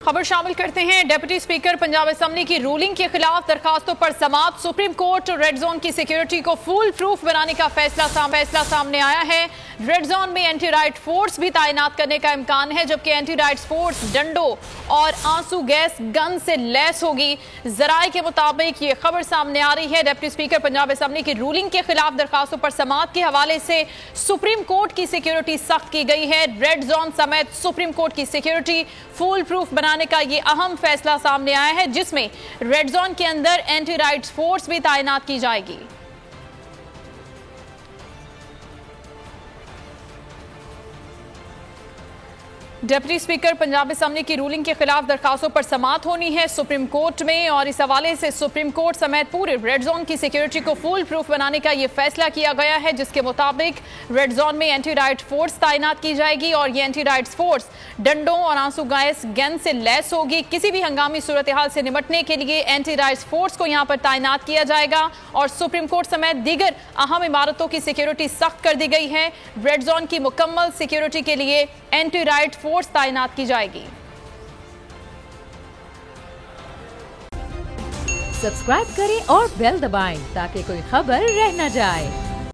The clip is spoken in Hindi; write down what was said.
खबर शामिल करते हैं। डिप्टी स्पीकर पंजाब असेंबली की रूलिंग के खिलाफ दरखास्तों पर समाअत। सुप्रीम कोर्ट रेड जोन की सिक्योरिटी को फुल प्रूफ बनाने का फैसला सामने आया है। रेड जोन में एंटी राइट फोर्स भी तैनात करने का इम्कान है, जबकि एंटी राइट फोर्स डंडों और आंसू गैस गन से लैस होगी। जराये के मुताबिक ये खबर सामने आ रही है। डिप्टी स्पीकर पंजाब असेंबली की रूलिंग के खिलाफ दरखास्तों पर समाअत के हवाले से सुप्रीम कोर्ट की सिक्योरिटी सख्त की गई है। रेड जोन समेत सुप्रीम कोर्ट की सिक्योरिटी फुल प्रूफ बनाने का ये अहम फैसला सामने आया है, जिसमें रेड जोन के अंदर एंटी राइट्स फोर्स भी तैनात की जाएगी। डिप्टी स्पीकर पंजाब असेंबली की रूलिंग के खिलाफ दरखास्तों पर समाअत होनी है सुप्रीम कोर्ट में, और इस हवाले से सुप्रीम कोर्ट समेत पूरे रेड जोन की सिक्योरिटी को फुल प्रूफ बनाने का यह फैसला किया गया है, जिसके मुताबिक रेड जोन में एंटी राइट फोर्स तैनात की जाएगी और ये एंटी राइट्स फोर्स डंडों और आंसू गैस गन से लैस होगी। किसी भी हंगामी सूरत हाल से निपटने के लिए एंटी राइट्स फोर्स को यहां पर तैनात किया जाएगा और सुप्रीम कोर्ट समेत दीगर अहम इमारतों की सिक्योरिटी सख्त कर दी गई है। रेड जोन की मुकम्मल सिक्योरिटी के लिए एंटी राइट फोर्स तैनात की जाएगी। सब्सक्राइब करें और बेल दबाएं ताकि कोई खबर रह न जाए।